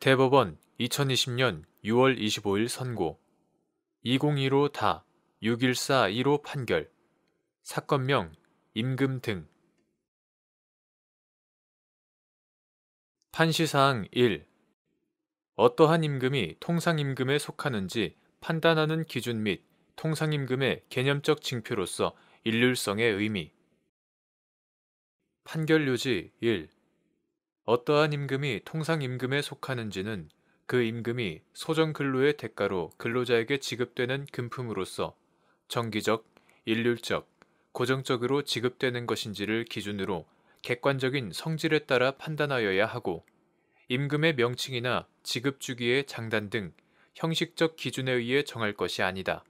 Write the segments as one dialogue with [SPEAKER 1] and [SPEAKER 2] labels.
[SPEAKER 1] 대법원 2020년 6월 25일 선고 2015 다 614 1호 판결 사건명 임금 등 판시사항 1. 어떠한 임금이 통상임금에 속하는지 판단하는 기준 및 통상임금의 개념적 징표로서 일률성의 의미. 판결 요지 1. 어떠한 임금이 통상임금에 속하는지는 그 임금이 소정근로의 대가로 근로자에게 지급되는 금품으로서 정기적, 일률적, 고정적으로 지급되는 것인지를 기준으로 객관적인 성질에 따라 판단하여야 하고 임금의 명칭이나 지급 주기의 장단 등 형식적 기준에 의해 정할 것이 아니다.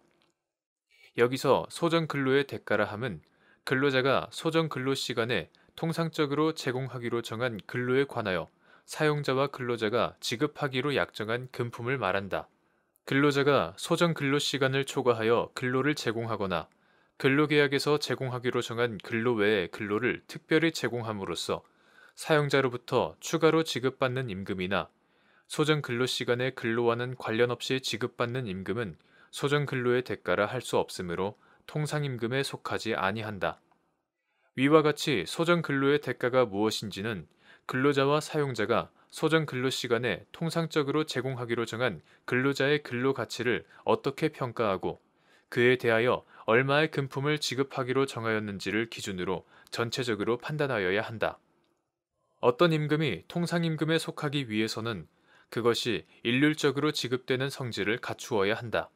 [SPEAKER 1] 여기서 소정근로의 대가라 함은 근로자가 소정근로시간에 통상적으로 제공하기로 정한 근로에 관하여 사용자와 근로자가 지급하기로 약정한 금품을 말한다. 근로자가 소정근로시간을 초과하여 근로를 제공하거나 근로계약에서 제공하기로 정한 근로 외의 근로를 특별히 제공함으로써 사용자로부터 추가로 지급받는 임금이나 소정근로시간의 근로와는 관련 없이 지급받는 임금은 소정근로의 대가라 할 수 없으므로 통상임금에 속하지 아니한다. 위와 같이 소정근로의 대가가 무엇인지는 근로자와 사용자가 소정근로시간에 통상적으로 제공하기로 정한 근로자의 근로가치를 어떻게 평가하고 그에 대하여 얼마의 금품을 지급하기로 정하였는지를 기준으로 전체적으로 판단하여야 한다. 어떤 임금이 통상임금에 속하기 위해서는 그것이 일률적으로 지급되는 성질을 갖추어야 한다.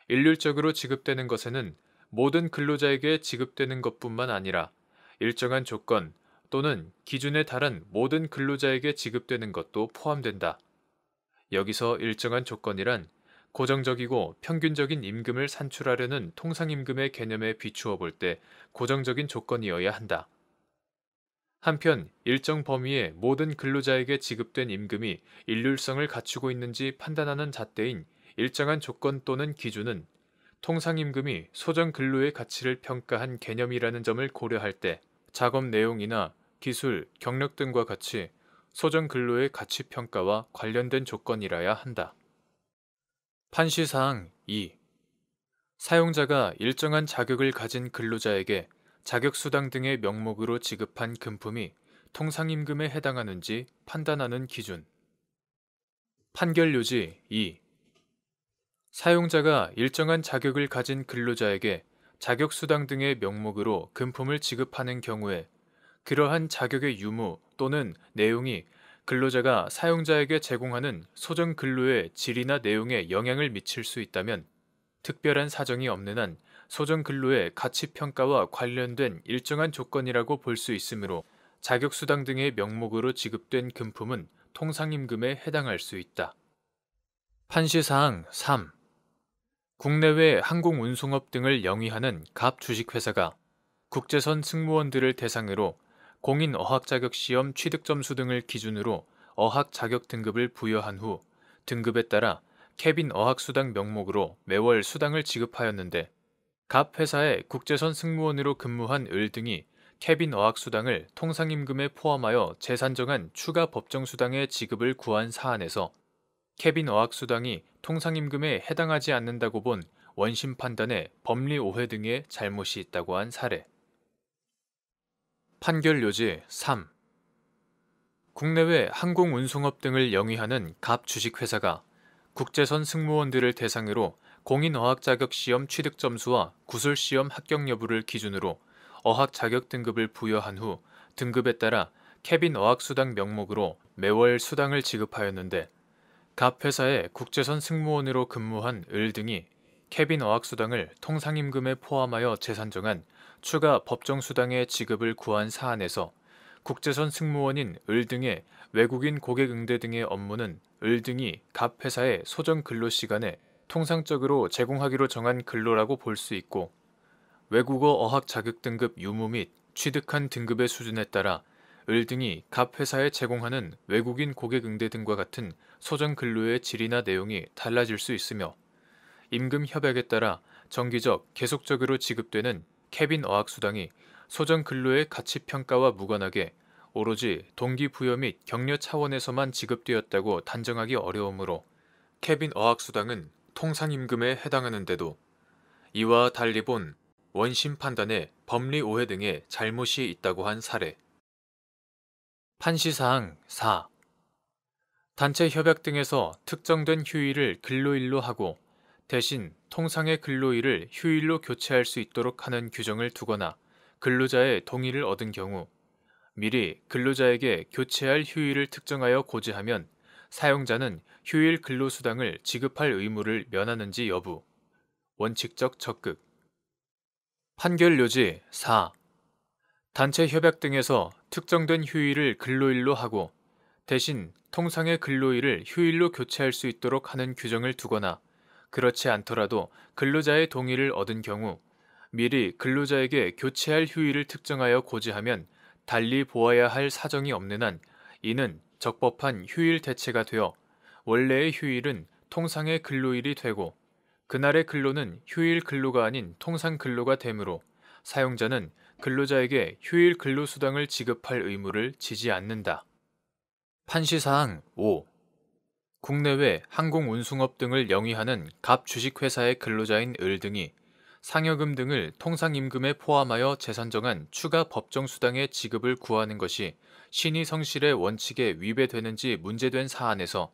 [SPEAKER 1] 일률적으로 지급되는 것에는 모든 근로자에게 지급되는 것뿐만 아니라 일정한 조건 또는 기준에 달한 모든 근로자에게 지급되는 것도 포함된다. 여기서 일정한 조건이란 고정적이고 평균적인 임금을 산출하려는 통상임금의 개념에 비추어 볼 때 고정적인 조건이어야 한다. 한편 일정 범위의 모든 근로자에게 지급된 임금이 일률성을 갖추고 있는지 판단하는 잣대인 일정한 조건 또는 기준은 통상임금이 소정근로의 가치를 평가한 개념이라는 점을 고려할 때 작업 내용이나 기술, 경력 등과 같이 소정근로의 가치평가와 관련된 조건이라야 한다. 판시사항 2. 사용자가 일정한 자격을 가진 근로자에게 자격수당 등의 명목으로 지급한 금품이 통상임금에 해당하는지 판단하는 기준. 판결 요지 2. 사용자가 일정한 자격을 가진 근로자에게 자격수당 등의 명목으로 금품을 지급하는 경우에 그러한 자격의 유무 또는 내용이 근로자가 사용자에게 제공하는 소정근로의 질이나 내용에 영향을 미칠 수 있다면 특별한 사정이 없는 한 소정근로의 가치평가와 관련된 일정한 조건이라고 볼 수 있으므로 자격수당 등의 명목으로 지급된 금품은 통상임금에 해당할 수 있다. 판시사항 3. 국내외 항공운송업 등을 영위하는 갑 주식회사가 국제선 승무원들을 대상으로 공인 어학자격시험 취득점수 등을 기준으로 어학 자격 등급을 부여한 후 등급에 따라 캐빈 어학수당 명목으로 매월 수당을 지급하였는데 갑 회사의 국제선 승무원으로 근무한 을 등이 캐빈 어학수당을 통상임금에 포함하여 재산정한 추가 법정수당의 지급을 구한 사안에서 캐빈 어학수당이 통상임금에 해당하지 않는다고 본 원심 판단에 법리 오해 등의 잘못이 있다고 한 사례. 판결 요지 3. 국내외 항공운송업 등을 영위하는 갑 주식회사가 국제선 승무원들을 대상으로 공인어학자격시험 취득점수와 구술시험 합격 여부를 기준으로 어학 자격 등급을 부여한 후 등급에 따라 캐빈 어학수당 명목으로 매월 수당을 지급하였는데 갑 회사의 국제선 승무원으로 근무한 을 등이 캐빈 어학수당을 통상임금에 포함하여 재산정한 추가 법정수당의 지급을 구한 사안에서 국제선 승무원인 을 등의 외국인 고객 응대 등의 업무는 을 등이 갑 회사의 소정 근로 시간에 통상적으로 제공하기로 정한 근로라고 볼 수 있고 외국어 어학 자격 등급 유무 및 취득한 등급의 수준에 따라 을 등이 갑 회사에 제공하는 외국인 고객 응대 등과 같은 소정 근로의 질이나 내용이 달라질 수 있으며 임금 협약에 따라 정기적, 계속적으로 지급되는 캐빈 어학수당이 소정 근로의 가치 평가와 무관하게 오로지 동기부여 및 격려 차원에서만 지급되었다고 단정하기 어려우므로 케빈 어학수당은 통상임금에 해당하는데도 이와 달리 본 원심 판단에 법리 오해 등의 잘못이 있다고 한 사례. 판시사항 4. 단체 협약 등에서 특정된 휴일을 근로일로 하고 대신 통상의 근로일을 휴일로 교체할 수 있도록 하는 규정을 두거나 근로자의 동의를 얻은 경우 미리 근로자에게 교체할 휴일을 특정하여 고지하면 사용자는 휴일 근로수당을 지급할 의무를 면하는지 여부. 원칙적 적극. 판결요지 4. 단체 협약 등에서 특정된 휴일을 근로일로 하고 대신 통상의 근로일을 휴일로 교체할 수 있도록 하는 규정을 두거나 그렇지 않더라도 근로자의 동의를 얻은 경우 미리 근로자에게 교체할 휴일을 특정하여 고지하면 달리 보아야 할 사정이 없는 한 이는 적법한 휴일 대체가 되어 원래의 휴일은 통상의 근로일이 되고 그날의 근로는 휴일 근로가 아닌 통상 근로가 되므로 사용자는 근로자에게 휴일 근로수당을 지급할 의무를 지지 않는다. 판시사항 5. 국내외 항공운송업 등을 영위하는 갑 주식회사의 근로자인 을 등이 상여금 등을 통상임금에 포함하여 재산정한 추가 법정수당의 지급을 구하는 것이 신의성실의 원칙에 위배되는지 문제된 사안에서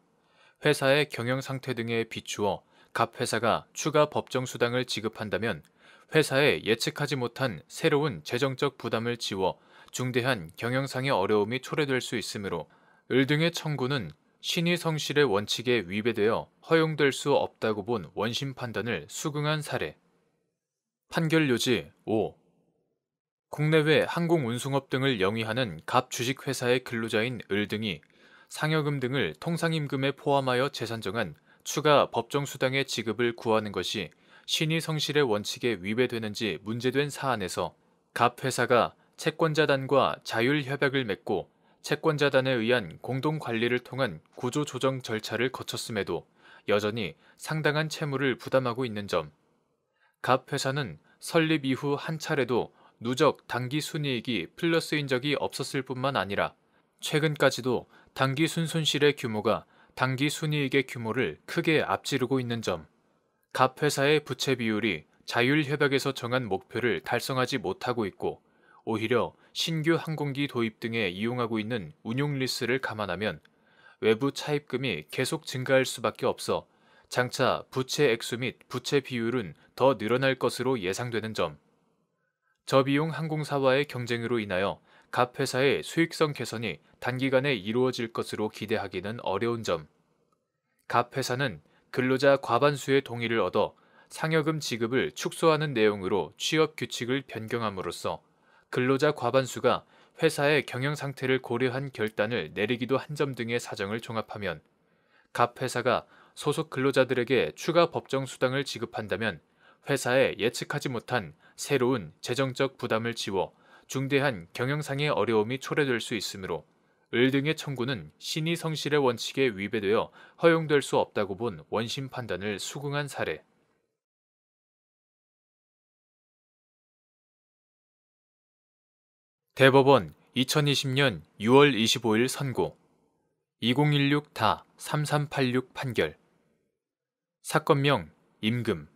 [SPEAKER 1] 회사의 경영상태 등에 비추어 갑 회사가 추가 법정수당을 지급한다면 회사에 예측하지 못한 새로운 재정적 부담을 지워 중대한 경영상의 어려움이 초래될 수 있으므로 을 등의 청구는 신의성실의 원칙에 위배되어 허용될 수 없다고 본 원심 판단을 수긍한 사례. 판결요지 5. 국내외 항공운송업 등을 영위하는 갑 주식회사의 근로자인 을 등이 상여금 등을 통상임금에 포함하여 재산정한 추가 법정수당의 지급을 구하는 것이 신의성실의 원칙에 위배되는지 문제된 사안에서 갑 회사가 채권자단과 자율협약을 맺고 채권자단에 의한 공동관리를 통한 구조조정 절차를 거쳤음에도 여전히 상당한 채무를 부담하고 있는 점, 갑 회사는 설립 이후 한 차례도 누적 당기 순이익이 플러스인 적이 없었을 뿐만 아니라 최근까지도 당기 순손실의 규모가 당기 순이익의 규모를 크게 앞지르고 있는 점, 갑 회사의 부채 비율이 자율협약에서 정한 목표를 달성하지 못하고 있고 오히려 신규 항공기 도입 등에 이용하고 있는 운용 리스를 감안하면 외부 차입금이 계속 증가할 수밖에 없어 장차 부채 액수 및 부채 비율은 더 늘어날 것으로 예상되는 점, 저비용 항공사와의 경쟁으로 인하여 갑 회사의 수익성 개선이 단기간에 이루어질 것으로 기대하기는 어려운 점, 갑 회사는 근로자 과반수의 동의를 얻어 상여금 지급을 축소하는 내용으로 취업 규칙을 변경함으로써 근로자 과반수가 회사의 경영 상태를 고려한 결단을 내리기도 한 점 등의 사정을 종합하면 갑 회사가 소속 근로자들에게 추가 법정 수당을 지급한다면 회사에 예측하지 못한 새로운 재정적 부담을 지워 중대한 경영상의 어려움이 초래될 수 있으므로 을 등의 청구는 신의성실의 원칙에 위배되어 허용될 수 없다고 본 원심 판단을 수긍한 사례. 대법원 2020년 6월 25일 선고 2016-3386 판결 사건명 임금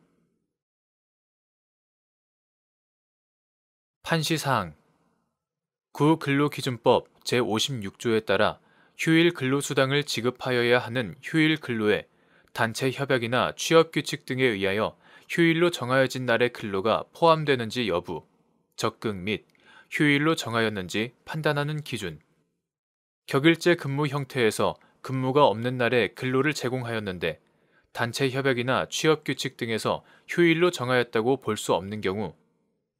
[SPEAKER 1] 판시사항 구근로기준법 제56조에 따라 휴일 근로수당을 지급하여야 하는 휴일 근로에 단체 협약이나 취업규칙 등에 의하여 휴일로 정하여진 날의 근로가 포함되는지 여부, 적극 및 휴일로 정하였는지 판단하는 기준. 격일제 근무 형태에서 근무가 없는 날에 근로를 제공하였는데 단체 협약이나 취업규칙 등에서 휴일로 정하였다고 볼 수 없는 경우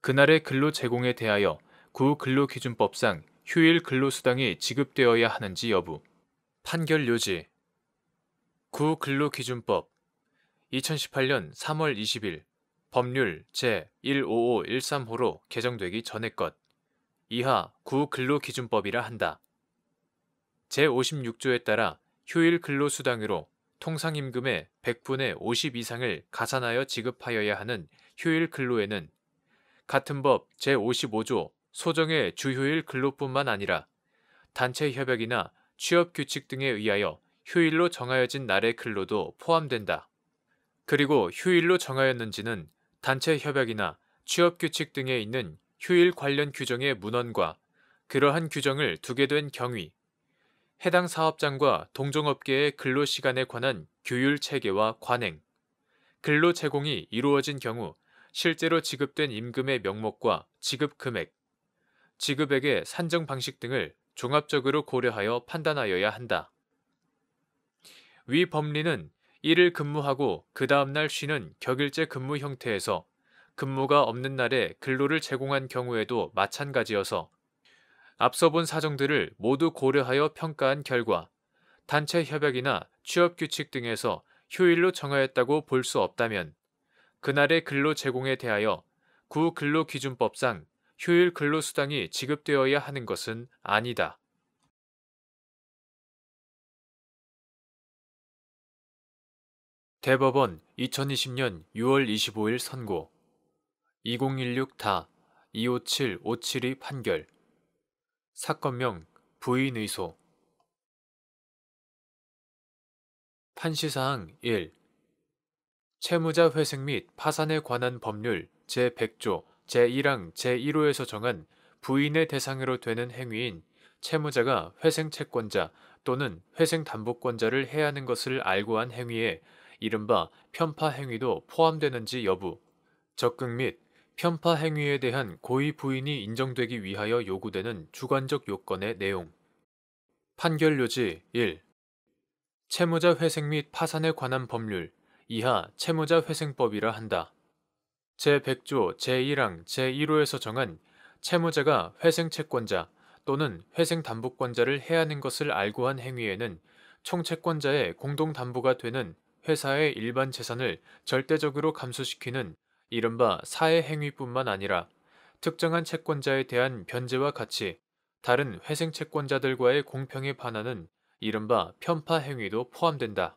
[SPEAKER 1] 그날의 근로 제공에 대하여 구근로기준법상 휴일 근로수당이 지급되어야 하는지 여부. 판결 요지. 구근로기준법 2018년 3월 20일 법률 제15513호로 개정되기 전의 것. 이하 구근로기준법이라 한다. 제56조에 따라 휴일 근로수당으로 통상임금의 100분의 50 이상을 가산하여 지급하여야 하는 휴일 근로에는 같은 법 제55조 소정의 주휴일 근로뿐만 아니라 단체 협약이나 취업 규칙 등에 의하여 휴일로 정하여진 날의 근로도 포함된다. 그리고 휴일로 정하였는지는 단체 협약이나 취업 규칙 등에 있는 휴일 관련 규정의 문헌과 그러한 규정을 두게 된 경위, 해당 사업장과 동종업계의 근로시간에 관한 규율 체계와 관행, 근로 제공이 이루어진 경우 실제로 지급된 임금의 명목과 지급 금액, 지급액의 산정 방식 등을 종합적으로 고려하여 판단하여야 한다. 위 법리는 일을 근무하고 그 다음날 쉬는 격일제 근무 형태에서 근무가 없는 날에 근로를 제공한 경우에도 마찬가지여서 앞서 본 사정들을 모두 고려하여 평가한 결과 단체 협약이나 취업 규칙 등에서 휴일로 정하였다고 볼 수 없다면 그날의 근로 제공에 대하여 구근로기준법상 휴일 근로수당이 지급되어야 하는 것은 아니다. 대법원 2020년 6월 25일 선고 2016다 257-572 판결 사건명 부인의소 판시사항 1. 채무자 회생 및 파산에 관한 법률 제100조 제1항 제1호에서 정한 부인의 대상으로 되는 행위인 채무자가 회생 채권자 또는 회생 담보권자를 해하는 것을 알고 한 행위에 이른바 편파 행위도 포함되는지 여부, 적극 및 편파 행위에 대한 고의 부인이 인정되기 위하여 요구되는 주관적 요건의 내용. 판결 요지 1. 채무자 회생 및 파산에 관한 법률 이하 채무자 회생법이라 한다. 제100조 제1항 제1호에서 정한 채무자가 회생 채권자 또는 회생 담보권자를 해하는 것을 알고 한 행위에는 총채권자의 공동담보가 되는 회사의 일반 재산을 절대적으로 감소시키는 이른바 사해 행위뿐만 아니라 특정한 채권자에 대한 변제와 같이 다른 회생 채권자들과의 공평에 반하는 이른바 편파 행위도 포함된다.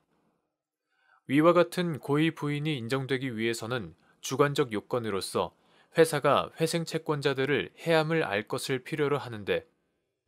[SPEAKER 1] 위와 같은 고의 부인이 인정되기 위해서는 주관적 요건으로서 회사가 회생 채권자들을 해함을 알 것을 필요로 하는데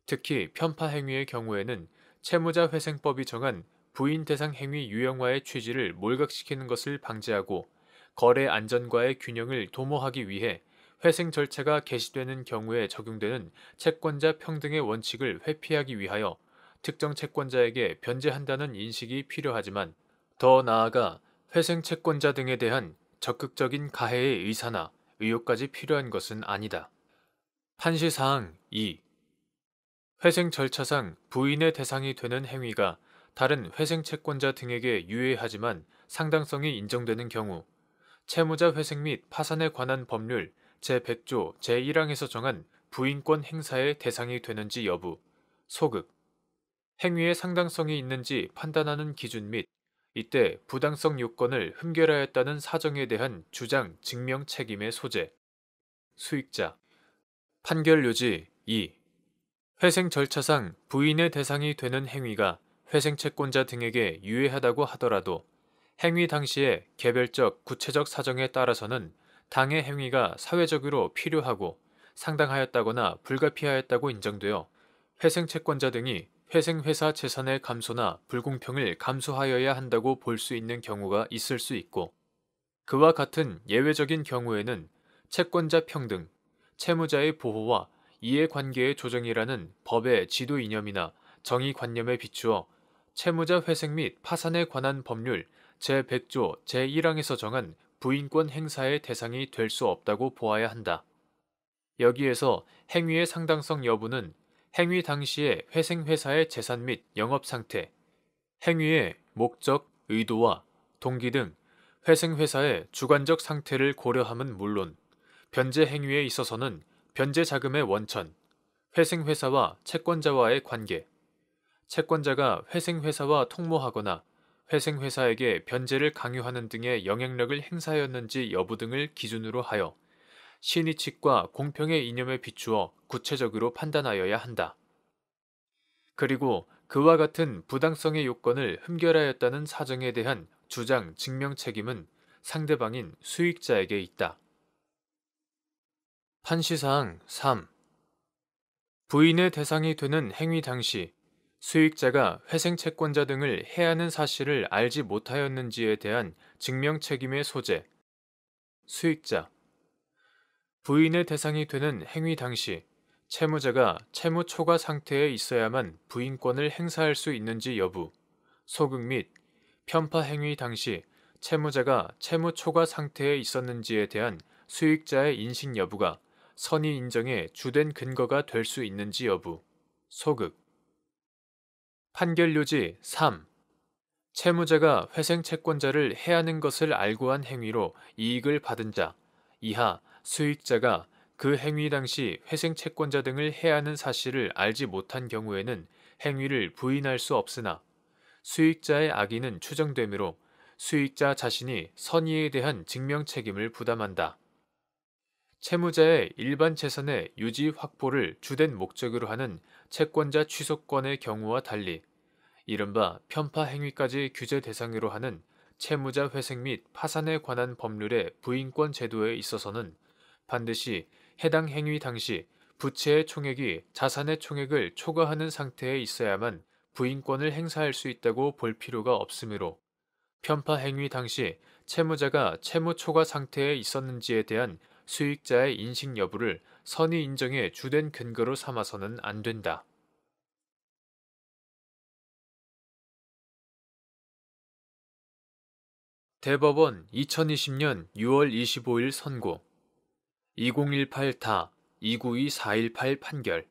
[SPEAKER 1] 특히 편파 행위의 경우에는 채무자 회생법이 정한 부인 대상 행위 유형화의 취지를 몰각시키는 것을 방지하고 거래 안전과의 균형을 도모하기 위해 회생 절차가 개시되는 경우에 적용되는 채권자 평등의 원칙을 회피하기 위하여 특정 채권자에게 변제한다는 인식이 필요하지만 더 나아가 회생 채권자 등에 대한 적극적인 가해의 의사나 의욕까지 필요한 것은 아니다. 판시사항 2. 회생 절차상 부인의 대상이 되는 행위가 다른 회생 채권자 등에게 유해하지만 상당성이 인정되는 경우 채무자 회생 및 파산에 관한 법률 제100조 제1항에서 정한 부인권 행사의 대상이 되는지 여부, 소급, 행위의 상당성이 있는지 판단하는 기준 및 이때 부당성 요건을 흠결하였다는 사정에 대한 주장 증명 책임의 소재, 수익자. 판결 요지 2. 회생 절차상 부인의 대상이 되는 행위가 회생 채권자 등에게 유해하다고 하더라도 행위 당시의 개별적 구체적 사정에 따라서는 당해 행위가 사회적으로 필요하고 상당하였다거나 불가피하였다고 인정되어 회생 채권자 등이 회생회사 재산의 감소나 불공평을 감수하여야 한다고 볼 수 있는 경우가 있을 수 있고 그와 같은 예외적인 경우에는 채권자 평등, 채무자의 보호와 이해관계의 조정이라는 법의 지도 이념이나 정의관념에 비추어 채무자 회생 및 파산에 관한 법률 제100조 제1항에서 정한 부인권 행사의 대상이 될 수 없다고 보아야 한다. 여기에서 행위의 상당성 여부는 행위 당시의 회생회사의 재산 및 영업상태, 행위의 목적, 의도와 동기 등 회생회사의 주관적 상태를 고려함은 물론 변제 행위에 있어서는 변제 자금의 원천, 회생회사와 채권자와의 관계, 채권자가 회생회사와 통모하거나 회생회사에게 변제를 강요하는 등의 영향력을 행사하였는지 여부 등을 기준으로 하여 신의칙과 공평의 이념에 비추어 구체적으로 판단하여야 한다. 그리고 그와 같은 부당성의 요건을 흠결하였다는 사정에 대한 주장 증명 책임은 상대방인 수익자에게 있다. 판시사항 3. 부인의 대상이 되는 행위 당시 수익자가 회생 채권자 등을 해하는 사실을 알지 못하였는지에 대한 증명 책임의 소재. 수익자 부인의 대상이 되는 행위 당시 채무자가 채무 초과 상태에 있어야만 부인권을 행사할 수 있는지 여부. 소극 및 편파 행위 당시 채무자가 채무 초과 상태에 있었는지에 대한 수익자의 인식 여부가 선의 인정의 주된 근거가 될 수 있는지 여부. 소극 판결 요지 3. 채무자가 회생 채권자를 해하는 것을 알고 한 행위로 이익을 받은 자 이하 수익자가 그 행위 당시 회생 채권자 등을 해하는 사실을 알지 못한 경우에는 행위를 부인할 수 없으나 수익자의 악의는 추정되므로 수익자 자신이 선의에 대한 증명 책임을 부담한다. 채무자의 일반 재산의 유지 확보를 주된 목적으로 하는 채권자 취소권의 경우와 달리 이른바 편파 행위까지 규제 대상으로 하는 채무자 회생 및 파산에 관한 법률의 부인권 제도에 있어서는 반드시 해당 행위 당시 부채의 총액이 자산의 총액을 초과하는 상태에 있어야만 부인권을 행사할 수 있다고 볼 필요가 없으므로 편파 행위 당시 채무자가 채무 초과 상태에 있었는지에 대한 수익자의 인식 여부를 선의 인정의 주된 근거로 삼아서는 안 된다. 대법원 2020년 6월 25일 선고 2018타 292418 판결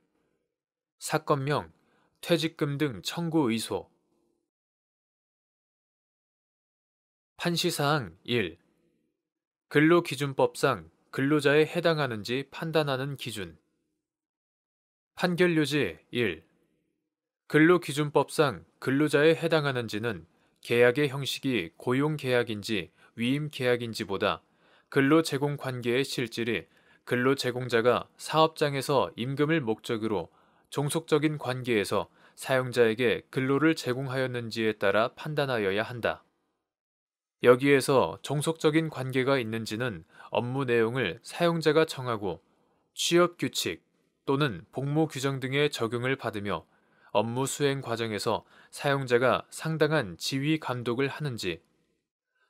[SPEAKER 1] 사건명 퇴직금 등 청구 의소 판시사항 1. 근로기준법상 근로자에 해당하는지 판단하는 기준 판결 요지 1. 근로기준법상 근로자에 해당하는지는 계약의 형식이 고용계약인지 위임계약인지보다 근로제공 관계의 실질이 근로제공자가 사업장에서 임금을 목적으로 종속적인 관계에서 사용자에게 근로를 제공하였는지에 따라 판단하여야 한다. 여기에서 종속적인 관계가 있는지는 업무 내용을 사용자가 정하고 취업규칙 또는 복무규정 등의 적용을 받으며 업무 수행 과정에서 사용자가 상당한 지휘 감독을 하는지,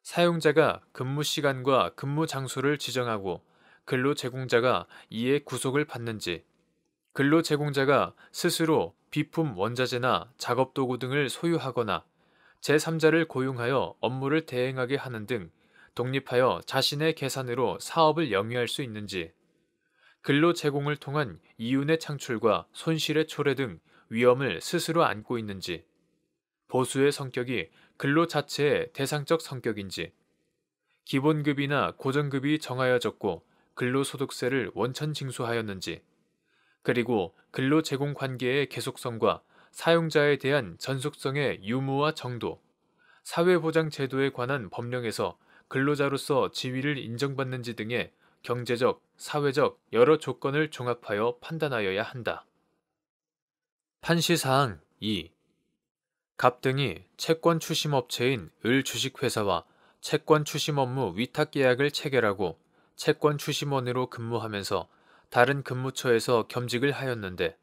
[SPEAKER 1] 사용자가 근무 시간과 근무 장소를 지정하고 근로 제공자가 이에 구속을 받는지, 근로 제공자가 스스로 비품 원자재나 작업도구 등을 소유하거나 제3자를 고용하여 업무를 대행하게 하는 등 독립하여 자신의 계산으로 사업을 영위할 수 있는지, 근로 제공을 통한 이윤의 창출과 손실의 초래 등 위험을 스스로 안고 있는지, 보수의 성격이 근로 자체의 대상적 성격인지, 기본급이나 고정급이 정하여졌고 근로소득세를 원천 징수하였는지, 그리고 근로 제공 관계의 계속성과 사용자에 대한 전속성의 유무와 정도, 사회보장 제도에 관한 법령에서 근로자로서 지위를 인정받는지 등의 경제적, 사회적 여러 조건을 종합하여 판단하여야 한다. 판시사항 2. 갑등이 채권 추심업체인 을 주식회사와 채권 추심 업무 위탁 계약을 체결하고 채권 추심원으로 근무하면서 다른 근무처에서 겸직을 하였는데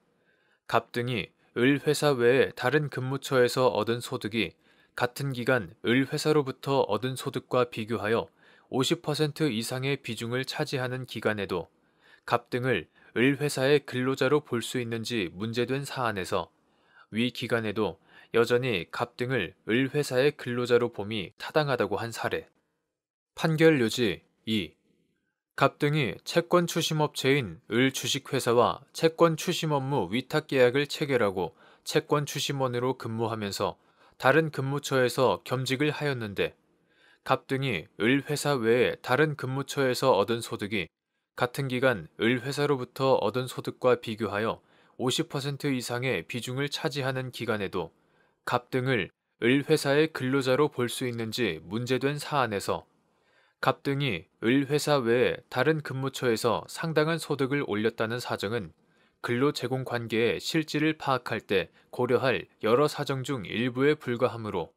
[SPEAKER 1] 갑등이 을 회사 외에 다른 근무처에서 얻은 소득이 같은 기간 을 회사로부터 얻은 소득과 비교하여 50% 이상의 비중을 차지하는 기간에도 갑등을 을 회사의 근로자로 볼 수 있는지 문제된 사안에서 위 기간에도 여전히 갑등을 을 회사의 근로자로 봄이 타당하다고 한 사례. 판결 요지 2. 갑등이 채권 추심업체인 을 주식회사와 채권 추심 업무 위탁 계약을 체결하고 채권 추심원으로 근무하면서 다른 근무처에서 겸직을 하였는데 갑등이 을 회사 외에 다른 근무처에서 얻은 소득이 같은 기간 을 회사로부터 얻은 소득과 비교하여 50% 이상의 비중을 차지하는 기간에도 갑등을 을 회사의 근로자로 볼 수 있는지 문제된 사안에서 갑등이 을 회사 외에 다른 근무처에서 상당한 소득을 올렸다는 사정은 근로 제공 관계의 실질을 파악할 때 고려할 여러 사정 중 일부에 불과하므로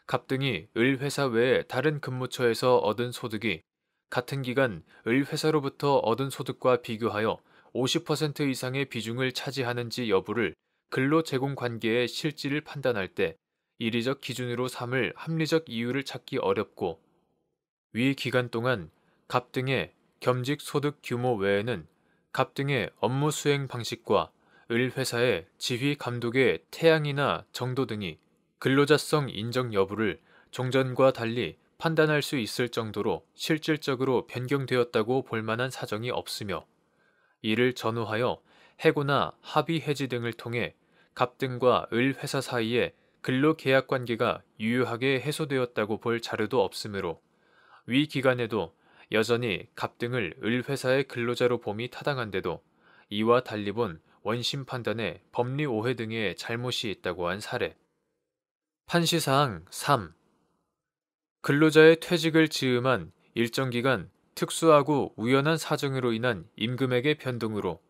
[SPEAKER 1] 갑등이 을 회사 외에 다른 근무처에서 얻은 소득이 같은 기간 을 회사로부터 얻은 소득과 비교하여 50% 이상의 비중을 차지하는지 여부를 근로 제공 관계의 실질을 판단할 때 이리적 기준으로 삼을 합리적 이유를 찾기 어렵고, 위 기간 동안 갑 등의 겸직 소득 규모 외에는 갑 등의 업무 수행 방식과 을 회사의 지휘 감독의 태양이나 정도 등이 근로자성 인정 여부를 종전과 달리 판단할 수 있을 정도로 실질적으로 변경되었다고 볼 만한 사정이 없으며, 이를 전후하여 해고나 합의 해지 등을 통해 갑 등과 을 회사 사이에 근로계약 관계가 유효하게 해소되었다고 볼 자료도 없으므로 위 기간에도 여전히 갑 등을 을 회사의 근로자로 봄이 타당한데도 이와 달리 본 원심 판단에 법리 오해 등의 잘못이 있다고 한 사례. 판시사항 3. 근로자의 퇴직을 즈음한 일정 기간 특수하고 우연한 사정으로 인한 임금액의 변동으로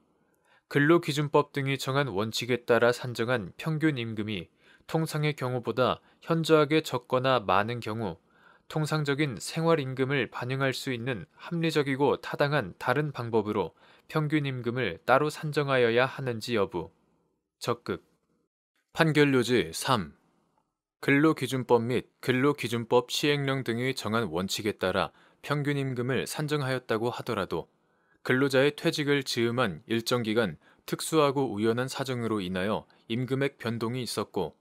[SPEAKER 1] 근로기준법 등이 정한 원칙에 따라 산정한 평균 임금이 통상의 경우보다 현저하게 적거나 많은 경우 통상적인 생활임금을 반영할 수 있는 합리적이고 타당한 다른 방법으로 평균임금을 따로 산정하여야 하는지 여부. 적극. 판결요지 3. 근로기준법 및 근로기준법 시행령 등이 정한 원칙에 따라 평균임금을 산정하였다고 하더라도 근로자의 퇴직을 즈음한 일정 기간 특수하고 우연한 사정으로 인하여 임금액 변동이 있었고,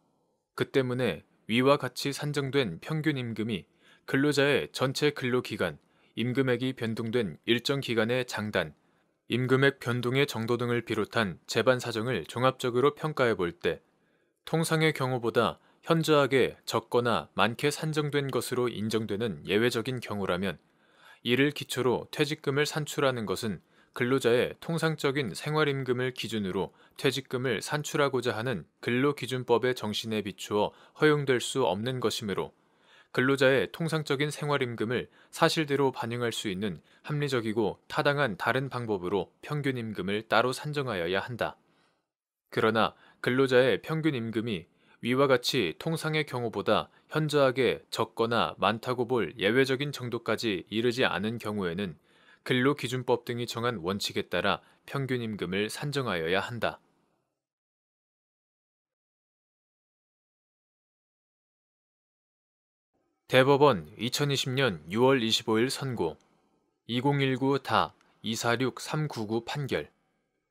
[SPEAKER 1] 그 때문에 위와 같이 산정된 평균임금이 근로자의 전체 근로기간, 임금액이 변동된 일정 기간의 장단, 임금액 변동의 정도 등을 비롯한 재반 사정을 종합적으로 평가해 볼 때 통상의 경우보다 현저하게 적거나 많게 산정된 것으로 인정되는 예외적인 경우라면 이를 기초로 퇴직금을 산출하는 것은 근로자의 통상적인 생활임금을 기준으로 퇴직금을 산출하고자 하는 근로기준법의 정신에 비추어 허용될 수 없는 것이므로 근로자의 통상적인 생활임금을 사실대로 반영할 수 있는 합리적이고 타당한 다른 방법으로 평균임금을 따로 산정하여야 한다. 그러나 근로자의 평균임금이 위와 같이 통상의 경우보다 현저하게 적거나 많다고 볼 예외적인 정도까지 이르지 않은 경우에는 근로기준법 등이 정한 원칙에 따라 평균임금을 산정하여야 한다. 대법원 2020년 6월 25일 선고 2019-246399 판결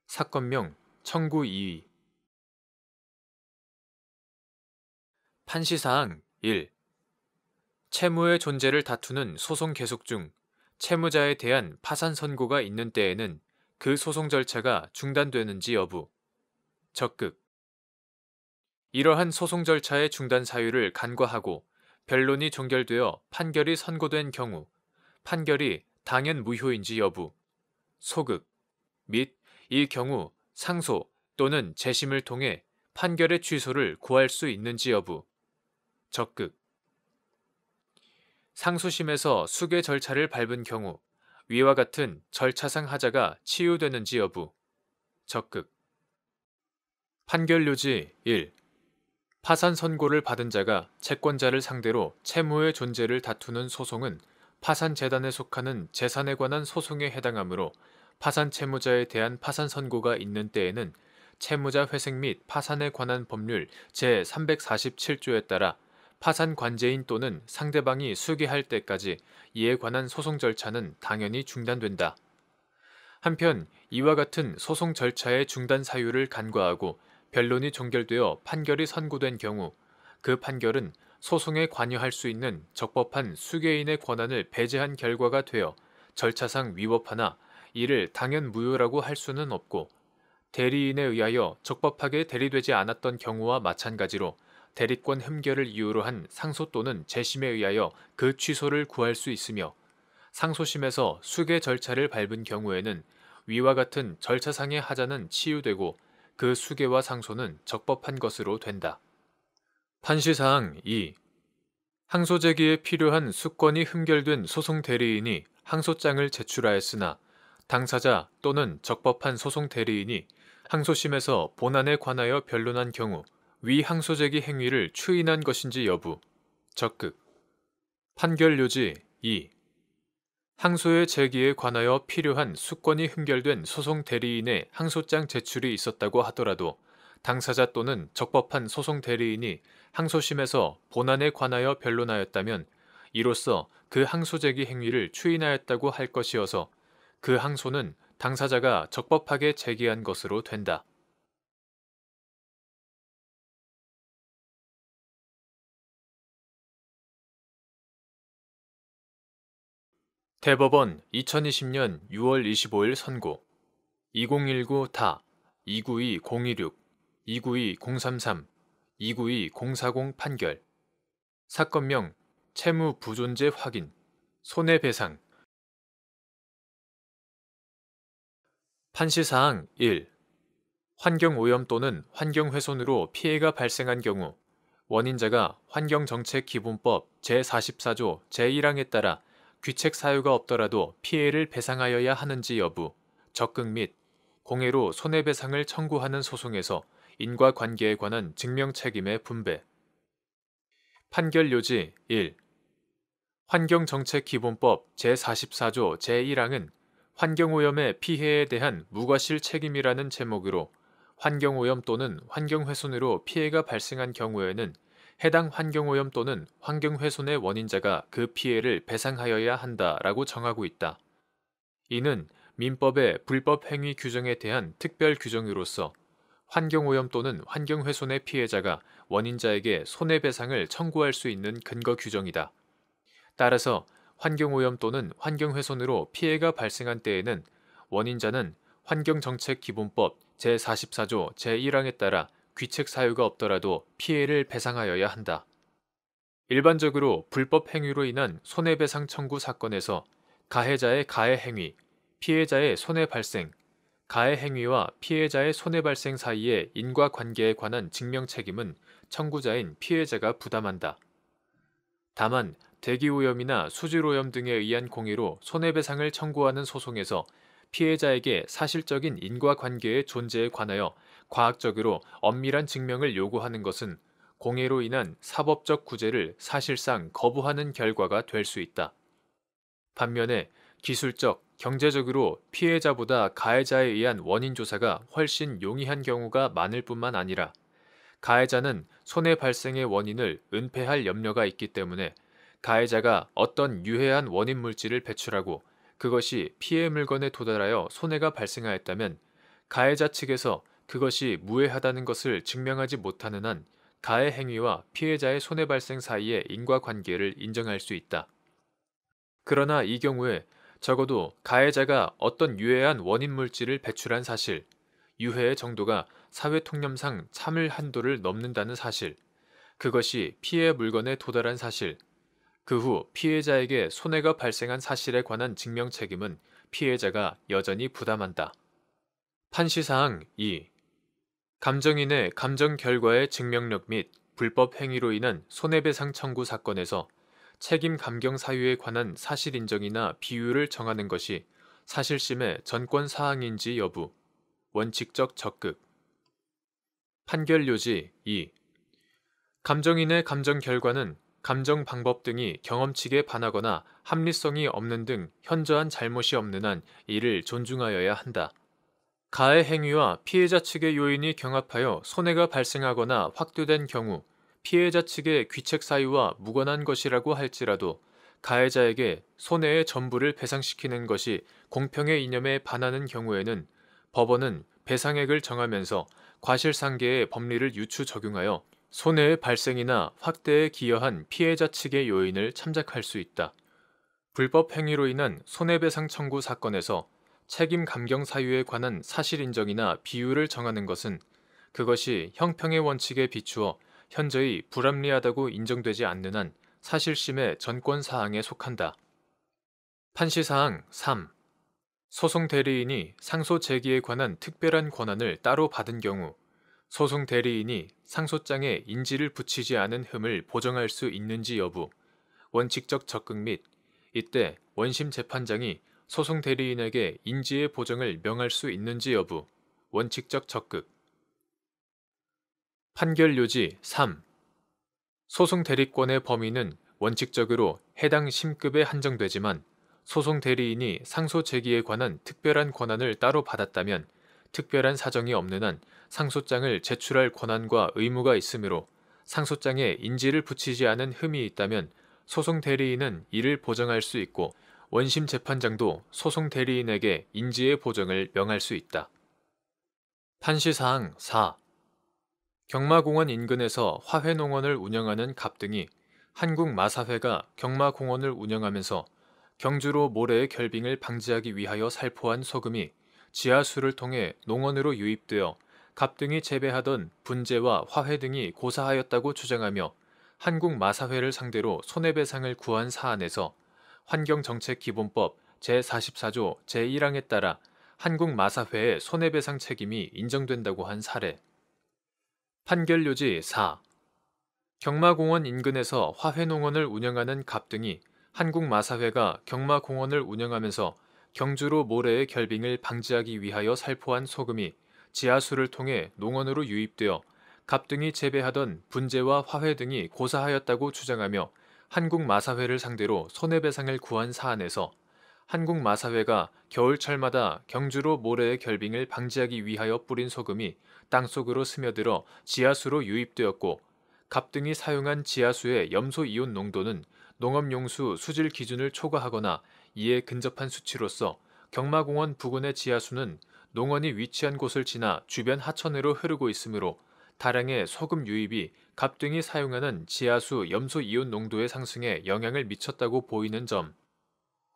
[SPEAKER 1] 사건명 청구 2위 판시사항 1. 채무의 존재를 다투는 소송 계속 중 채무자에 대한 파산 선고가 있는 때에는 그 소송 절차가 중단되는지 여부. 적극. 이러한 소송 절차의 중단 사유를 간과하고 변론이 종결되어 판결이 선고된 경우 판결이 당연 무효인지 여부. 소극. 및 이 경우 상소 또는 재심을 통해 판결의 취소를 구할 수 있는지 여부. 적극. 상소심에서 수개 절차를 밟은 경우 위와 같은 절차상 하자가 치유되는지 여부. 적극. 판결요지 1. 파산 선고를 받은 자가 채권자를 상대로 채무의 존재를 다투는 소송은 파산재단에 속하는 재산에 관한 소송에 해당하므로 파산 채무자에 대한 파산 선고가 있는 때에는 채무자 회생 및 파산에 관한 법률 제347조에 따라 파산 관제인 또는 상대방이 수기할 때까지 이에 관한 소송 절차는 당연히 중단된다. 한편 이와 같은 소송 절차의 중단 사유를 간과하고 변론이 종결되어 판결이 선고된 경우 그 판결은 소송에 관여할 수 있는 적법한 수개인의 권한을 배제한 결과가 되어 절차상 위법하나 이를 당연 무효라고 할 수는 없고, 대리인에 의하여 적법하게 대리되지 않았던 경우와 마찬가지로 대리권 흠결을 이유로 한 상소 또는 재심에 의하여 그 취소를 구할 수 있으며, 상소심에서 수개 절차를 밟은 경우에는 위와 같은 절차상의 하자는 치유되고 그 수개와 상소는 적법한 것으로 된다. 판시사항 2. 항소 제기에 필요한 수권이 흠결된 소송 대리인이 항소장을 제출하였으나 당사자 또는 적법한 소송 대리인이 항소심에서 본안에 관하여 변론한 경우 위 항소 제기 행위를 추인한 것인지 여부. 적극. 판결요지 2. 항소의 제기에 관하여 필요한 수권이 흥결된 소송 대리인의 항소장 제출이 있었다고 하더라도 당사자 또는 적법한 소송 대리인이 항소심에서 본안에 관하여 변론하였다면 이로써 그 항소 제기 행위를 추인하였다고 할 것이어서 그 항소는 당사자가 적법하게 제기한 것으로 된다. 대법원 2020년 6월 25일 선고 2019다 292026, 292033, 292040 판결 사건명 채무 부존재 확인 손해배상 판시사항 1. 환경오염 또는 환경훼손으로 피해가 발생한 경우 원인자가 환경정책기본법 제44조 제1항에 따라 귀책 사유가 없더라도 피해를 배상하여야 하는지 여부, 적극 및 공해로 손해배상을 청구하는 소송에서 인과관계에 관한 증명책임의 분배. 판결 요지 1. 환경정책기본법 제44조 제1항은 환경오염의 피해에 대한 무과실 책임이라는 제목으로 환경오염 또는 환경훼손으로 피해가 발생한 경우에는 해당 환경오염 또는 환경훼손의 원인자가 그 피해를 배상하여야 한다라고 정하고 있다. 이는 민법의 불법행위 규정에 대한 특별 규정으로서 환경오염 또는 환경훼손의 피해자가 원인자에게 손해배상을 청구할 수 있는 근거 규정이다. 따라서 환경오염 또는 환경훼손으로 피해가 발생한 때에는 원인자는 환경정책기본법 제44조 제1항에 따라 귀책 사유가 없더라도 피해를 배상하여야 한다. 일반적으로 불법 행위로 인한 손해배상 청구 사건에서 가해자의 가해 행위, 피해자의 손해 발생, 가해 행위와 피해자의 손해 발생 사이의 인과관계에 관한 증명 책임은 청구자인 피해자가 부담한다. 다만 대기오염이나 수질오염 등에 의한 공해로 손해배상을 청구하는 소송에서 피해자에게 사실적인 인과관계의 존재에 관하여 과학적으로 엄밀한 증명을 요구하는 것은 공해로 인한 사법적 구제를 사실상 거부하는 결과가 될 수 있다. 반면에 기술적, 경제적으로 피해자보다 가해자에 의한 원인 조사가 훨씬 용이한 경우가 많을 뿐만 아니라 가해자는 손해 발생의 원인을 은폐할 염려가 있기 때문에 가해자가 어떤 유해한 원인 물질을 배출하고 그것이 피해 물건에 도달하여 손해가 발생하였다면 가해자 측에서 그것이 무해하다는 것을 증명하지 못하는 한 가해 행위와 피해자의 손해 발생 사이의 인과관계를 인정할 수 있다. 그러나 이 경우에 적어도 가해자가 어떤 유해한 원인 물질을 배출한 사실, 유해의 정도가 사회통념상 참을 한도를 넘는다는 사실, 그것이 피해 물건에 도달한 사실, 그 후 피해자에게 손해가 발생한 사실에 관한 증명 책임은 피해자가 여전히 부담한다. 판시사항 2. 감정인의 감정 결과의 증명력 및 불법 행위로 인한 손해배상 청구 사건에서 책임 감경 사유에 관한 사실 인정이나 비율을 정하는 것이 사실심의 전권 사항인지 여부, 원칙적 적극. 판결 요지 2. 감정인의 감정 결과는 감정 방법 등이 경험칙에 반하거나 합리성이 없는 등 현저한 잘못이 없는 한 이를 존중하여야 한다. 가해 행위와 피해자 측의 요인이 경합하여 손해가 발생하거나 확대된 경우 피해자 측의 귀책 사유와 무관한 것이라고 할지라도 가해자에게 손해의 전부를 배상시키는 것이 공평의 이념에 반하는 경우에는 법원은 배상액을 정하면서 과실상계의 법리를 유추 적용하여 손해의 발생이나 확대에 기여한 피해자 측의 요인을 참작할 수 있다. 불법 행위로 인한 손해배상 청구 사건에서 책임 감경 사유에 관한 사실 인정이나 비율을 정하는 것은 그것이 형평의 원칙에 비추어 현저히 불합리하다고 인정되지 않는 한 사실심의 전권 사항에 속한다. 판시사항 3. 소송 대리인이 상소 제기에 관한 특별한 권한을 따로 받은 경우 소송 대리인이 상소장에 인지를 붙이지 않은 흠을 보정할 수 있는지 여부, 원칙적 적극 및 이때 원심 재판장이 소송 대리인에게 인지의 보정을 명할 수 있는지 여부, 원칙적 적극. 판결 요지 3. 소송 대리권의 범위는 원칙적으로 해당 심급에 한정되지만 소송 대리인이 상소 제기에 관한 특별한 권한을 따로 받았다면 특별한 사정이 없는 한 상소장을 제출할 권한과 의무가 있으므로 상소장에 인지를 붙이지 않은 흠이 있다면 소송 대리인은 이를 보정할 수 있고 원심 재판장도 소송 대리인에게 인지의 보정을 명할 수 있다. 판시사항 4. 경마공원 인근에서 화훼농원을 운영하는 갑등이 한국마사회가 경마공원을 운영하면서 경주로 모래의 결빙을 방지하기 위하여 살포한 소금이 지하수를 통해 농원으로 유입되어 갑등이 재배하던 분재와 화훼 등이 고사하였다고 주장하며 한국마사회를 상대로 손해배상을 구한 사안에서 환경정책기본법 제44조 제1항에 따라 한국마사회의 손해배상 책임이 인정된다고 한 사례. 판결요지 4. 경마공원 인근에서 화훼농원을 운영하는 갑등이 한국마사회가 경마공원을 운영하면서 경주로 모래의 결빙을 방지하기 위하여 살포한 소금이 지하수를 통해 농원으로 유입되어 갑등이 재배하던 분재와 화훼 등이 고사하였다고 주장하며 한국마사회를 상대로 손해배상을 구한 사안에서 한국마사회가 겨울철마다 경주로 모래의 결빙을 방지하기 위하여 뿌린 소금이 땅속으로 스며들어 지하수로 유입되었고 갑등이 사용한 지하수의 염소이온 농도는 농업용수 수질 기준을 초과하거나 이에 근접한 수치로서 경마공원 부근의 지하수는 농원이 위치한 곳을 지나 주변 하천으로 흐르고 있으므로 다량의 소금 유입이 갑등이 사용하는 지하수 염소이온 농도의 상승에 영향을 미쳤다고 보이는 점.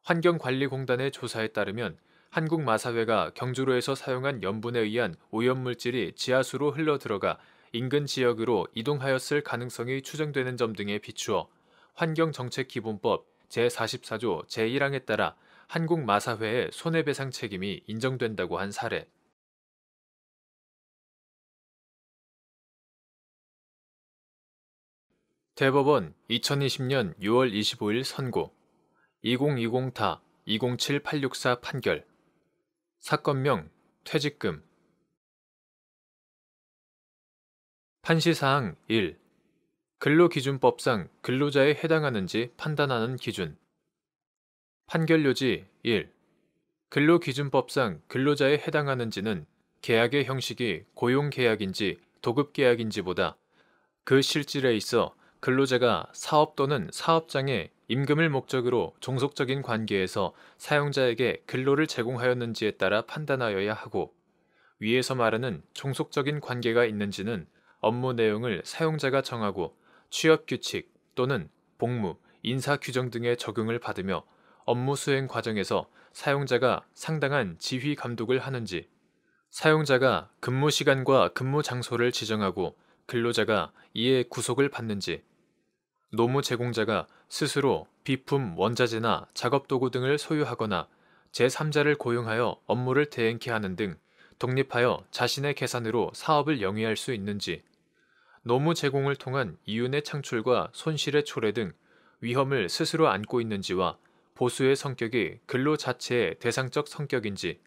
[SPEAKER 1] 환경관리공단의 조사에 따르면 한국마사회가 경주로에서 사용한 염분에 의한 오염물질이 지하수로 흘러들어가 인근 지역으로 이동하였을 가능성이 추정되는 점 등에 비추어 환경정책기본법 제44조 제1항에 따라 한국마사회의 손해배상 책임이 인정된다고 한 사례. 대법원 2020년 6월 25일 선고 2020-207864 판결. 사건명 퇴직금. 판시사항 1. 근로기준법상 근로자에 해당하는지 판단하는 기준. 판결요지 1. 근로기준법상 근로자에 해당하는지는 계약의 형식이 고용계약인지 도급계약인지보다 그 실질에 있어 근로자가 사업 또는 사업장에 임금을 목적으로 종속적인 관계에서 사용자에게 근로를 제공하였는지에 따라 판단하여야 하고, 위에서 말하는 종속적인 관계가 있는지는 업무 내용을 사용자가 정하고 취업규칙 또는 복무, 인사규정 등의 적용을 받으며 업무 수행 과정에서 사용자가 상당한 지휘 감독을 하는지, 사용자가 근무 시간과 근무 장소를 지정하고 근로자가 이에 구속을 받는지, 노무 제공자가 스스로 비품, 원자재나 작업도구 등을 소유하거나 제3자를 고용하여 업무를 대행케 하는 등 독립하여 자신의 계산으로 사업을 영위할 수 있는지, 노무 제공을 통한 이윤의 창출과 손실의 초래 등 위험을 스스로 안고 있는지와 보수의 성격이 근로 자체의 대상적 성격인지,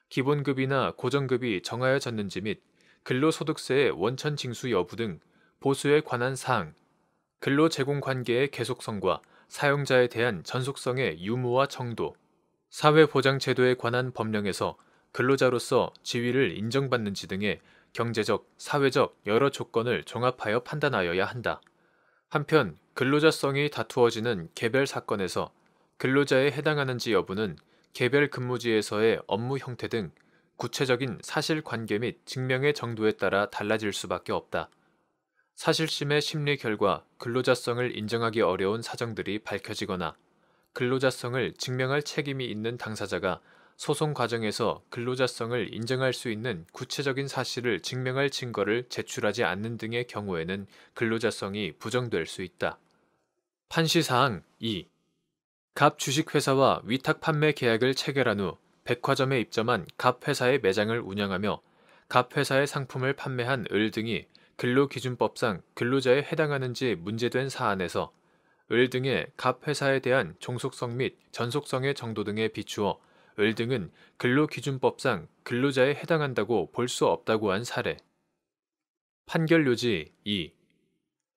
[SPEAKER 1] 기본급이나 고정급이 정하여졌는지 및 근로소득세의 원천 징수 여부 등 보수에 관한 사항, 근로 제공 관계의 계속성과 사용자에 대한 전속성의 유무와 정도, 사회보장제도에 관한 법령에서 근로자로서 지위를 인정받는지 등의 경제적, 사회적 여러 조건을 종합하여 판단하여야 한다. 한편 근로자성이 다투어지는 개별 사건에서 근로자에 해당하는지 여부는 개별 근무지에서의 업무 형태 등 구체적인 사실관계 및 증명의 정도에 따라 달라질 수밖에 없다. 사실심의 심리 결과 근로자성을 인정하기 어려운 사정들이 밝혀지거나 근로자성을 증명할 책임이 있는 당사자가 소송 과정에서 근로자성을 인정할 수 있는 구체적인 사실을 증명할 증거를 제출하지 않는 등의 경우에는 근로자성이 부정될 수 있다. 판시사항 2. 갑 주식회사와 위탁 판매 계약을 체결한 후 백화점에 입점한 갑 회사의 매장을 운영하며 갑 회사의 상품을 판매한 을 등이 근로기준법상 근로자에 해당하는지 문제된 사안에서 을 등의 갑 회사에 대한 종속성 및 전속성의 정도 등에 비추어 을 등은 근로기준법상 근로자에 해당한다고 볼 수 없다고 한 사례. 판결요지 2.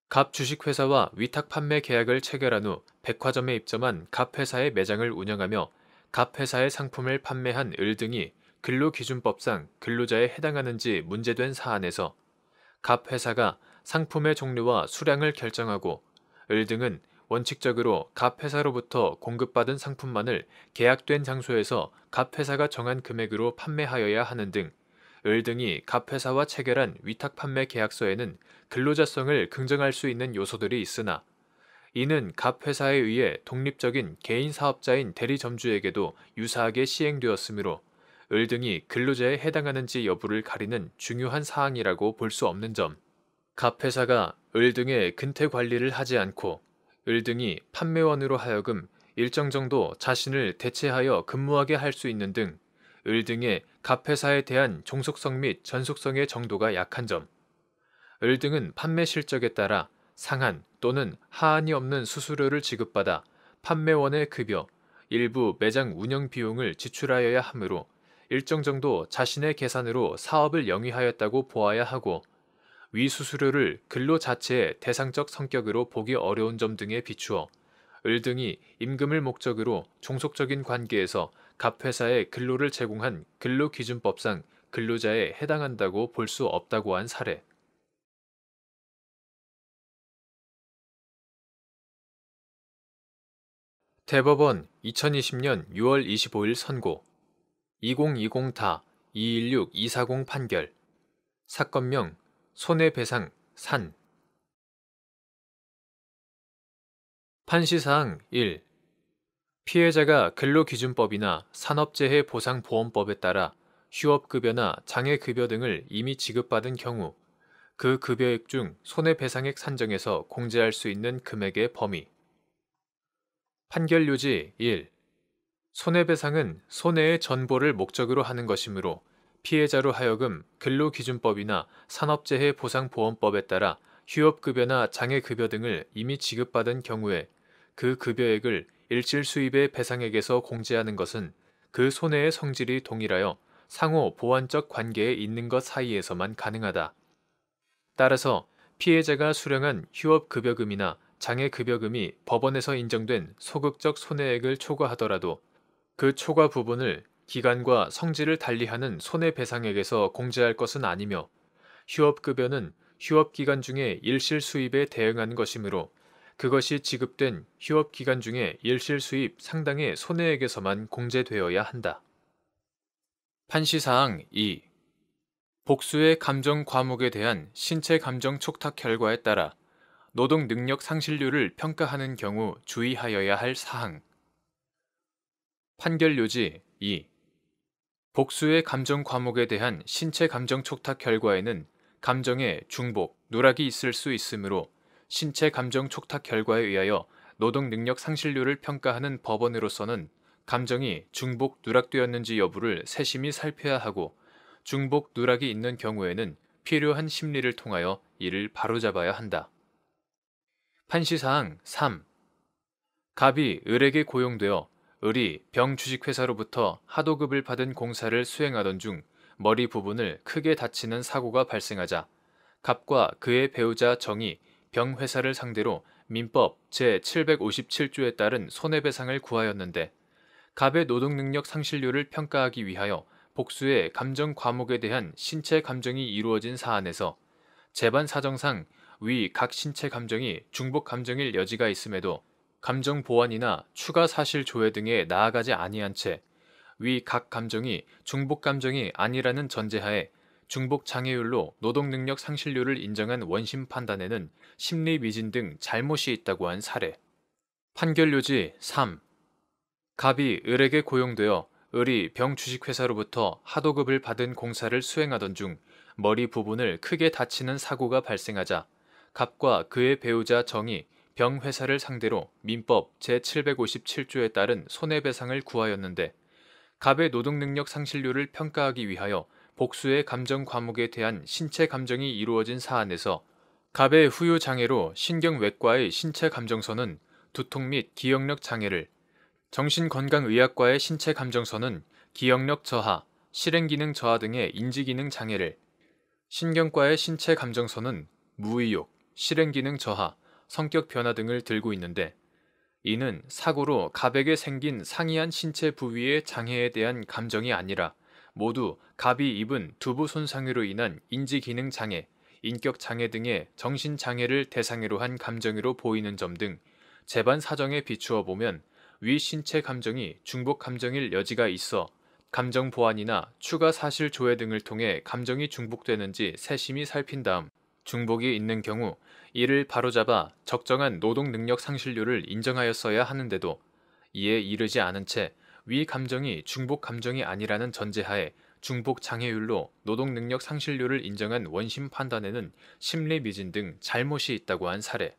[SPEAKER 1] 갑 주식회사와 위탁 판매 계약을 체결한 후 백화점에 입점한 갑 회사의 매장을 운영하며 갑 회사의 상품을 판매한 을 등이 근로기준법상 근로자에 해당하는지 문제된 사안에서 갑 회사가 상품의 종류와 수량을 결정하고 을 등은 원칙적으로 갑 회사로부터 공급받은 상품만을 계약된 장소에서 갑 회사가 정한 금액으로 판매하여야 하는 등 을 등이 갑 회사와 체결한 위탁 판매 계약서에는 근로자성을 긍정할 수 있는 요소들이 있으나 이는 갑 회사에 의해 독립적인 개인 사업자인 대리점주에게도 유사하게 시행되었으므로 을 등이 근로자에 해당하는지 여부를 가리는 중요한 사항이라고 볼 수 없는 점. 갑 회사가 을 등의 근태 관리를 하지 않고 을 등이 판매원으로 하여금 일정 정도 자신을 대체하여 근무하게 할 수 있는 등 을 등의 갑 회사에 대한 종속성 및 전속성의 정도가 약한 점. 을 등은 판매 실적에 따라 상한 또는 하한이 없는 수수료를 지급받아 판매원의 급여, 일부 매장 운영 비용을 지출하여야 하므로 일정 정도 자신의 계산으로 사업을 영위하였다고 보아야 하고 위 수수료를 근로 자체의 대상적 성격으로 보기 어려운 점 등에 비추어 을 등이 임금을 목적으로 종속적인 관계에서 갑 회사에 근로를 제공한 근로기준법상 근로자에 해당한다고 볼 수 없다고 한 사례. 대법원 2020년 6월 25일 선고 2020다 216-240 판결 사건명 손해배상 산 판시사항 1. 피해자가 근로기준법이나 산업재해보상보험법에 따라 휴업급여나 장애급여 등을 이미 지급받은 경우 그 급여액 중 손해배상액 산정에서 공제할 수 있는 금액의 범위. 판결 요지 1. 손해배상은 손해의 전보를 목적으로 하는 것이므로 피해자로 하여금 근로기준법이나 산업재해보상보험법에 따라 휴업급여나 장애급여 등을 이미 지급받은 경우에 그 급여액을 일실 수입의 배상액에서 공제하는 것은 그 손해의 성질이 동일하여 상호 보완적 관계에 있는 것 사이에서만 가능하다. 따라서 피해자가 수령한 휴업급여금이나 장애급여금이 법원에서 인정된 소극적 손해액을 초과하더라도 그 초과 부분을 기간과 성질을 달리하는 손해배상액에서 공제할 것은 아니며 휴업급여는 휴업기간 중에 일실 수입에 대응한 것이므로 그것이 지급된 휴업기간 중에 일실 수입 상당의 손해액에서만 공제되어야 한다. 판시사항 2. 복수의 감정 과목에 대한 신체 감정 촉탁 결과에 따라 노동 능력 상실률을 평가하는 경우 주의하여야 할 사항. 판결 요지 2. 복수의 감정 과목에 대한 신체 감정 촉탁 결과에는 감정의 중복, 누락이 있을 수 있으므로 신체 감정 촉탁 결과에 의하여 노동 능력 상실률을 평가하는 법원으로서는 감정이 중복, 누락되었는지 여부를 세심히 살펴야 하고 중복, 누락이 있는 경우에는 필요한 심리를 통하여 이를 바로잡아야 한다. 판시사항 3. 갑이 을에게 고용되어 을이 병 주식회사로부터 하도급을 받은 공사를 수행하던 중 머리 부분을 크게 다치는 사고가 발생하자 갑과 그의 배우자 정이 병 회사를 상대로 민법 제757조에 따른 손해배상을 구하였는데 갑의 노동능력 상실률을 평가하기 위하여 복수의 감정 과목에 대한 신체 감정이 이루어진 사안에서 재반 사정상 위 각 신체 감정이 중복 감정일 여지가 있음에도 감정 보완이나 추가 사실 조회 등에 나아가지 아니한 채 위 각 감정이 중복 감정이 아니라는 전제하에 중복 장애율로 노동능력 상실률을 인정한 원심 판단에는 심리 미진 등 잘못이 있다고 한 사례. 판결 요지 3. 갑이 을에게 고용되어 을이 병 주식회사로부터 하도급을 받은 공사를 수행하던 중 머리 부분을 크게 다치는 사고가 발생하자 갑과 그의 배우자 정이 병 회사를 상대로 민법 제757조에 따른 손해배상을 구하였는데 갑의 노동능력 상실률을 평가하기 위하여 복수의 감정 과목에 대한 신체 감정이 이루어진 사안에서 갑의 후유 장애로 신경외과의 신체 감정서는 두통 및 기억력 장애를, 정신건강의학과의 신체 감정서는 기억력 저하, 실행기능 저하 등의 인지기능 장애를, 신경과의 신체 감정서는 무의욕, 실행 기능 저하, 성격 변화 등을 들고 있는데, 이는 사고로 갑에게 생긴 상이한 신체 부위의 장애에 대한 감정이 아니라 모두 갑이 입은 두부 손상으로 인한 인지 기능 장애, 인격 장애 등의 정신 장애를 대상으로 한 감정으로 보이는 점 등 재반 사정에 비추어 보면 위 신체 감정이 중복 감정일 여지가 있어 감정 보완이나 추가 사실 조회 등을 통해 감정이 중복되는지 세심히 살핀 다음 중복이 있는 경우 이를 바로잡아 적정한 노동 능력 상실률을 인정하였어야 하는데도 이에 이르지 않은 채 위 감정이 중복 감정이 아니라는 전제하에 중복 장애율로 노동 능력 상실률을 인정한 원심 판단에는 심리 미진 등 잘못이 있다고 한 사례.